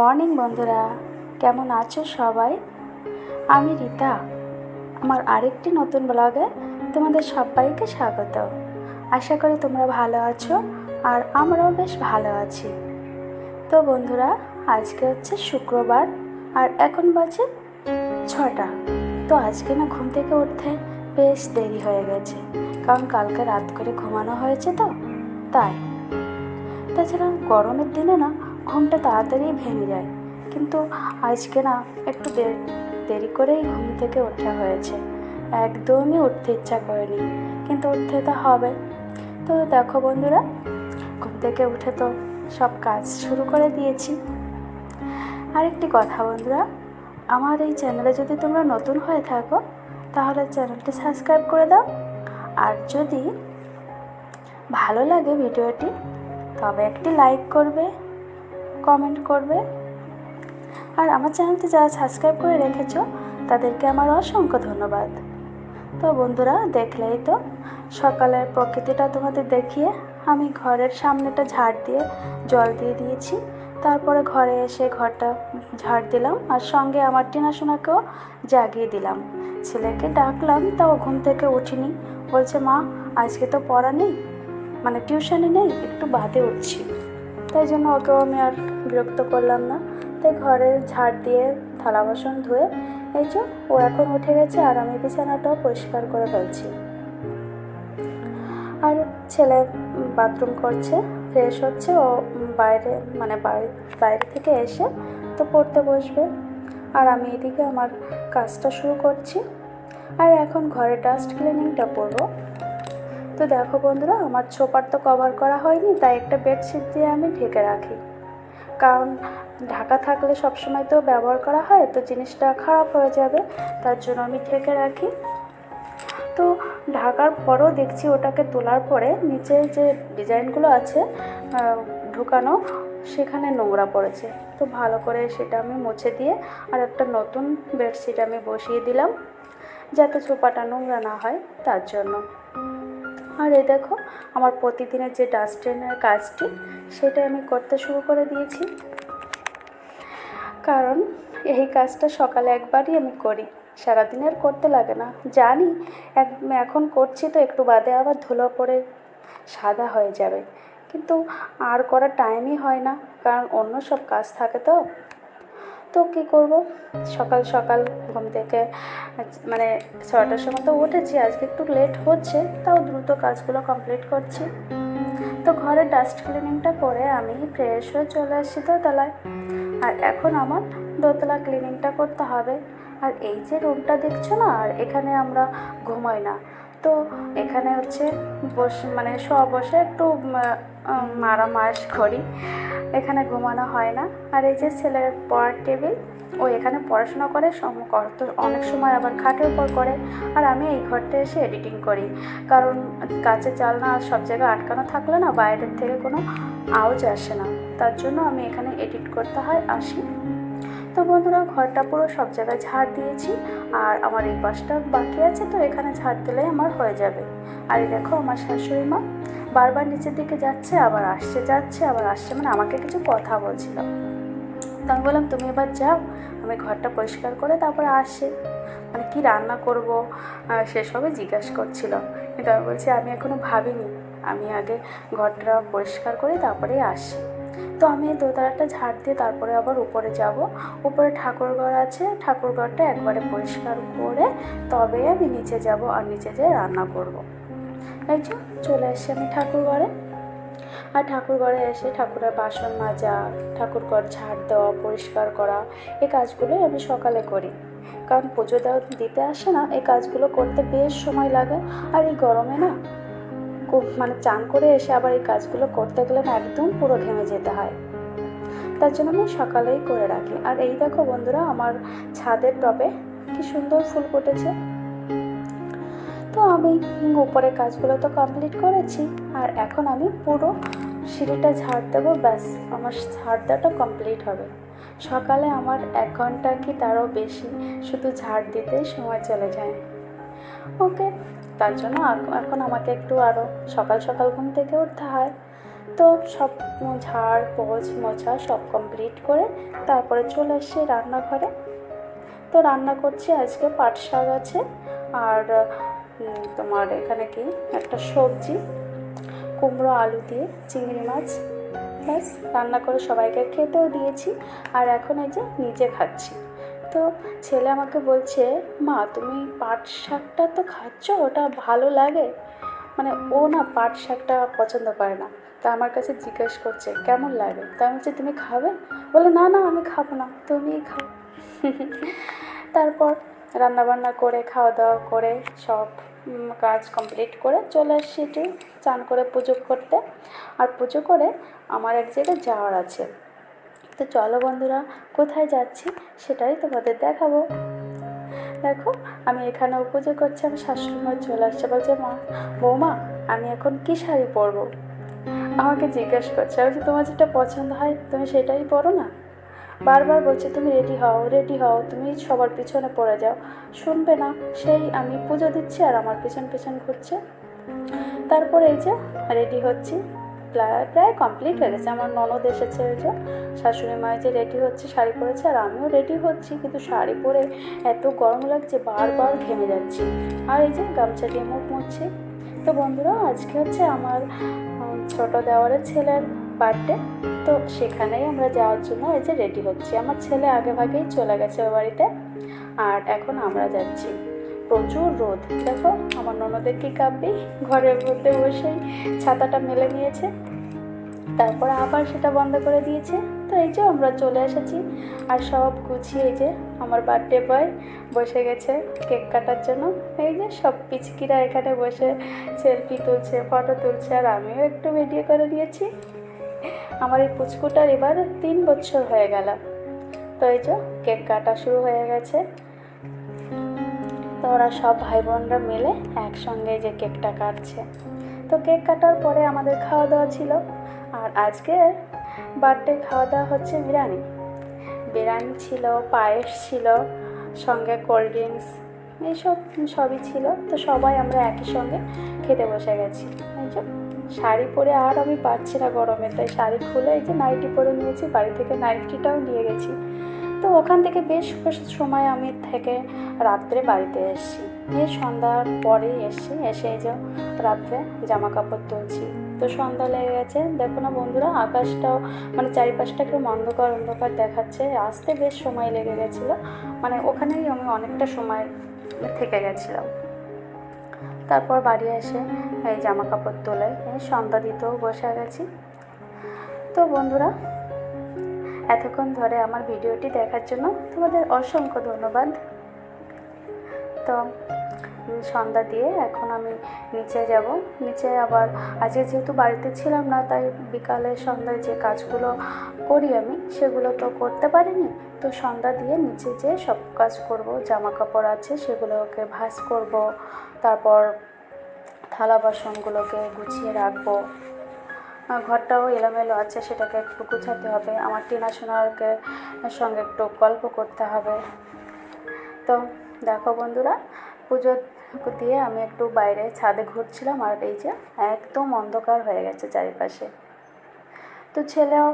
Morning বন্ধুরা, কেমন আছো সবাই? আমি রীতা। আমার আরেকটি নতুন ব্লগে তোমাদের সবাইকে স্বাগত। আশা করি তোমরা ভালো আছো আর আমরাও বেশ ভালো আছি। তো বন্ধুরা, আজকে হচ্ছে শুক্রবার আর এখন বাজে 6টা। তো আজকে না ঘুম থেকে উঠতে বেশ দেরি হয়ে গেছে, কারণ কালকে রাত করে ঘুমানো হয়েছে তো তাই। তাছাড়া গরমের দিনে না ঘুমটা তাড়াতাড়ি ভেঙে যায়, কিন্তু আজকে না একটু দেরি করেই ঘুম থেকে ওঠা হয়েছে। একদমই উঠতে ইচ্ছা করেনি, কিন্তু উঠতে তো হবে। তো দেখো বন্ধুরা, ঘুম থেকে উঠে তো সব কাজ শুরু করে দিয়েছি। আরেকটি কথা বন্ধুরা, আমার এই চ্যানেলে যদি তোমরা নতুন হয়ে থাকো তাহলে চ্যানেলটি সাবস্ক্রাইব করে দাও, আর যদি ভালো লাগে ভিডিওটি তবে একটি লাইক করবে, কমেন্ট করবে। আর আমার চ্যানেলটি যারা সাবস্ক্রাইব করে রেখেছো তাদেরকে আমার অসংখ্য ধন্যবাদ। তো বন্ধুরা, দেখলেই তো সকালের প্রকৃতিটা তোমাদের দেখিয়ে আমি ঘরের সামনেটা ঝাড় দিয়ে জল দিয়ে দিয়েছি। তারপরে ঘরে এসে ঘরটা ঝাড় দিলাম, আর সঙ্গে আমার টিনা সোনাকেও জাগিয়ে দিলাম। ছেলেকে ডাকলাম, তাও ঘুম থেকে উঠিনি। বলছে, মা আজকে তো পড়া নেই, মানে টিউশনে নেই, একটু বাদে উঠছি। তাই জন্য ওকেও আমি আর বিরক্ত করলাম না। তাই ঘরে ঝাড় দিয়ে থালা বাসন ধুয়ে এই যে ও এখন উঠে গেছে, আর আমি বিছানাটাও পরিষ্কার করে ফেলছি। আর ছেলে বাথরুম করছে, ফ্রেশ হচ্ছে। ও বাইরে বাইরে থেকে এসে তো পড়তে বসবে, আর আমি এদিকে আমার কাজটা শুরু করছি। আর এখন ঘরে ডাস্ট ক্লিনিংটা করবো। তো দেখো বন্ধুরা, আমার সোফার তো কভার করা হয়নি, তাই একটা বেডশিট দিয়ে আমি ঢেকে রাখি। কারণ ঢাকা থাকলে সবসময় তো ব্যবহার করা হয়, তো জিনিসটা খারাপ হয়ে যাবে, তার জন্য আমি ঢেকে রাখি। তো ঢাকার পরও দেখছি ওটাকে তোলার পরে নিচের যে ডিজাইনগুলো আছে ঢুকানো, সেখানে নোংরা পড়েছে। তো ভালো করে সেটা আমি মুছে দিয়ে আর একটা নতুন বেডশিট আমি বসিয়ে দিলাম, যাতে সোফাটা নোংরা না হয় তার জন্য। আর এই দেখো, আমার প্রতিদিনের যে ডাস্টবিনের কাজটি সেটা আমি করতে শুরু করে দিয়েছি, কারণ এই কাজটা সকালে একবারই আমি করি, সারাদিনের করতে লাগে না। জানি এখন করছি তো একটু বাদে আবার ধুলো পড়ে সাদা হয়ে যাবে, কিন্তু আর করার টাইমই হয় না, কারণ অন্য সব কাজ থাকে তো কী করব। সকাল সকাল ঘুম থেকে মানে 6টার সময় তো উঠেছি, আজকে একটু লেট হচ্ছে, তাও দ্রুত কাজগুলো কমপ্লিট করছি। তো ঘরে ডাস্ট ক্লিনিংটা করে আমি ফ্রেশ হয়ে চলে আসছি দোতলায়, আর এখন আমার দোতলা ক্লিনিংটা করতে হবে। আর এই যে রুমটা দেখছো না, আর এখানে আমরা ঘুমাই না, তো এখানে হচ্ছে বসে একটু মারামাস করি, এখানে ঘুমানো হয় না। আর এই যে ছেলের পড়ার টেবিল, ও এখানে পড়াশোনা করে, তো অনেক সময় আবার খাটের উপর করে, আর আমি এই ঘরটা এসে এডিটিং করি, কারণ কাচের জানলা আর সব জায়গায় আটকানো থাকলে না বাইরের থেকে কোনো আওয়াজ আসে না, তার জন্য আমি এখানে এডিট করতে হয় আসি। তো বন্ধুরা, ঘরটা পুরো সব জায়গায় ঝাড় দিয়েছি, আর আমার এই পাশটা বাকি আছে, তো এখানে ঝাড় দিলেই আমার হয়ে যাবে। আর দেখো, আমার শাশুড়ি মা বারবার নিচের দিকে যাচ্ছে আবার আসছে, মানে আমাকে কিছু কথা বলছিল। তো আমি বললাম, তুমি এবার যাও, আমি ঘরটা পরিষ্কার করে তারপরে আসি, মানে কি রান্না করব সেসবই জিজ্ঞাসা করছিল। কিন্তু আমি বলছি, আমি এখনও ভাবিনি, আমি আগে ঘরটা পরিষ্কার করে তারপরেই আসি। তো আমি এই দোতলাটা ঝাড় দিয়ে তারপরে আবার উপরে যাব। উপরে ঠাকুরঘর আছে, ঠাকুরঘরটা একবারে পরিষ্কার করে তবে আমি নিচে যাব, আর নিচে যেয়ে রান্না করব। এই যে চলে এসেছি আমি ঠাকুরঘরে। আর ঠাকুরঘরে এসে ঠাকুরের বাসন মাজা, ঠাকুরঘর ঝাড় দেওয়া, পরিষ্কার করা, এই কাজগুলোই আমি সকালে করি, কারণ পুজো দিতে আসে না, এই কাজগুলো করতে বেশ সময় লাগে। আর এই গরমে না চান করে এসে আবার এই কাজগুলো করতে গেলে না একদম পুরো ঘেমে যেতে হয়, তার জন্য আমি সকালেই করে রাখি। আর এই দেখো বন্ধুরা, আমার ছাদের টবে কি সুন্দর ফুল ফুটেছে। তো আমি উপরে কাজগুলো তো কমপ্লিট করেছি, আর এখন আমি পুরো সিঁড়িটা ঝাড় দেবো, ব্যাস আমার ঝাড় দেওয়াটা কমপ্লিট হবে। সকালে আমার 1 ঘন্টা কি তারও বেশি শুধু ঝাড় দিতেই সময় চলে যায়। ওকে, তার জন্য এখন আমাকে একটু আরও সকাল সকাল ঘুম থেকে উঠতে হয়। তো তো সব ঝাড় পোছ মোছা সব কমপ্লিট করে তারপরে চলে এসেছি রান্নাঘরে। তো রান্না করছি আজকে পাট শাক আছে, আর তোমার এখানে কি একটা সবজি কুমড়ো আলু দিয়ে চিংড়ি মাছ, ব্যাস রান্না করে সবাইকে খেতেও দিয়েছি। আর এখন এই যে নিজে খাচ্ছি। তো ছেলে আমাকে বলছে, মা তুমি পাট শাকটা তো খাচ্ছ, ওটা ভালো লাগে, মানে ও না পাট শাকটা পছন্দ করে না। তা আমার কাছে জিজ্ঞেস করছে কেমন লাগে, তা আমি বলছি তুমি খাবে? বলে না না আমি খাবো না, তুমিই খাও। তারপর রান্নাবান্না করে খাওয়া দাওয়া করে সব কাজ কমপ্লিট করে চলে আসছি একটু চান করে পুজো করতে। আর পুজো করে আমার এক জায়গায় যাওয়ার আছে। তো চলো বন্ধুরা, কোথায় যাচ্ছি সেটাই তোমাদের দেখাবো। দেখো আমি এখানেও পুজো করছি, আমি শাশুড়িমা চলে আসছে, বলছে মা বৌমা আমি এখন কী শাড়ি পরবো, আমাকে জিজ্ঞেস করছে। আমি বলছি তোমার যেটা পছন্দ হয় তুমি সেটাই পরো না। বারবার বলছে তুমি রেডি হও রেডি হও, তুমি সবার পিছনে পড়ে যাও, শুনবে না। সেই আমি পুজো দিচ্ছি আর আমার পিছন পিছন ঘুরছে। তারপরে এই যে রেডি হচ্ছি, প্রায় কমপ্লিট হয়ে গেছে। আমার ননদ এসেছে, ওই যে শাশুড়ি মা যে রেডি হচ্ছে শাড়ি পরেছে, আর আমিও রেডি হচ্ছি, কিন্তু শাড়ি পরে এত গরম লাগছে বারবার ঘেমে যাচ্ছি। আর এই যে গামছা দিয়ে মুখ মুছছি। তো বন্ধুরা আজকে হচ্ছে আমার ছোটো দেওয়ারের ছেলের বার্থডে, তো সেখানেই আমরা যাওয়ার জন্য এই যে রেডি হচ্ছি। আমার ছেলে আগে ভাগেই চলে গেছে ওই বাড়িতে, আর এখন আমরা যাচ্ছি। প্রচুর রোদ, দেখো আমার ননদের কি কাঁপবি, ঘরের মধ্যে বসেই ছাতাটা মেলে নিয়েছে, তারপর আবার সেটা বন্ধ করে দিয়েছে। তো এই যে আমরা চলে এসেছি, আর সব গুছিয়ে এই যে আমার বার্থডে বয় বসে গেছে কেক কাটার জন্য। এই যে সব পিচকিরা এখানে বসে সেলফি তুলছে, ফটো তুলছে, আর আমিও একটু ভিডিও করে নিয়েছি। আমার এই পুচকুটার এবার 3 বছর হয়ে গেল। তো এই যে কেক কাটা শুরু হয়ে গেছে। তো ওরা সব ভাই বোনরা মিলে একসঙ্গে যে কেকটা কাটছে। তো কেক কাটার পরে আমাদের খাওয়া দাওয়া ছিল, আর আজকে বার্থডে খাওয়া দাওয়া হচ্ছে বিরিয়ানি ছিল, পায়েস ছিল, সঙ্গে কোল্ড ড্রিঙ্কস, এইসব সবই ছিল। তো সবাই আমরা একই সঙ্গে খেতে বসে গেছি। এই যে শাড়ি পরে আর আমি পারছি না গরমে, তাই শাড়ি খুলে এই যে নাইটি পরে নিয়েছি, বাড়ি থেকে নাইটিটাও নিয়ে গেছি। তো ওখান থেকে বেশ সময় আমি থেকে রাত্রে বাড়িতে এসেছি, সন্ধ্যার পরেই এসে এই যে রাত্রে জামা কাপড় তুলছি। তো সন্ধ্যা লেগে গেছে, দেখো না বন্ধুরা আকাশটাও মানে চারিপাশটা একটু অন্ধকার অন্ধকার দেখাচ্ছে, আসতে বেশ সময় লেগে গেছিলো, মানে ওখানেই আমি অনেকটা সময় থেকে গেছিলাম। তারপর বাড়ি এসে এই জামা কাপড় তুলে সন্ধ্যা দিতেও বসে গেছি। তো বন্ধুরা এতক্ষণ ধরে আমার ভিডিওটি দেখার জন্য তোমাদের অসংখ্য ধন্যবাদ। তো সন্ধ্যা দিয়ে এখন আমি নিচে যাব। নিচে আবার আজকে যেহেতু বাড়িতে ছিলাম না, তাই বিকালে সন্ধ্যায় যে কাজগুলো করি আমি সেগুলো তো করতে পারিনি। তো সন্ধ্যা দিয়ে নিচে যেয়ে সব কাজ করব, জামা কাপড় আছে সেগুলোকে ভাঁজ করব, তারপর থালা বাসনগুলোকে গুছিয়ে রাখবো, ঘরটাও এলোমেলো আছে সেটাকে একটু গুছাতে হবে, আমার টিনা সোনারকে সঙ্গে একটু গল্প করতে হবে। তো দেখো বন্ধুরা পুজো দিয়ে আমি একটু বাইরে ছাদে ঘুরছিলাম, আর এই যে একদম অন্ধকার হয়ে গেছে চারিপাশে। তো ছেলেও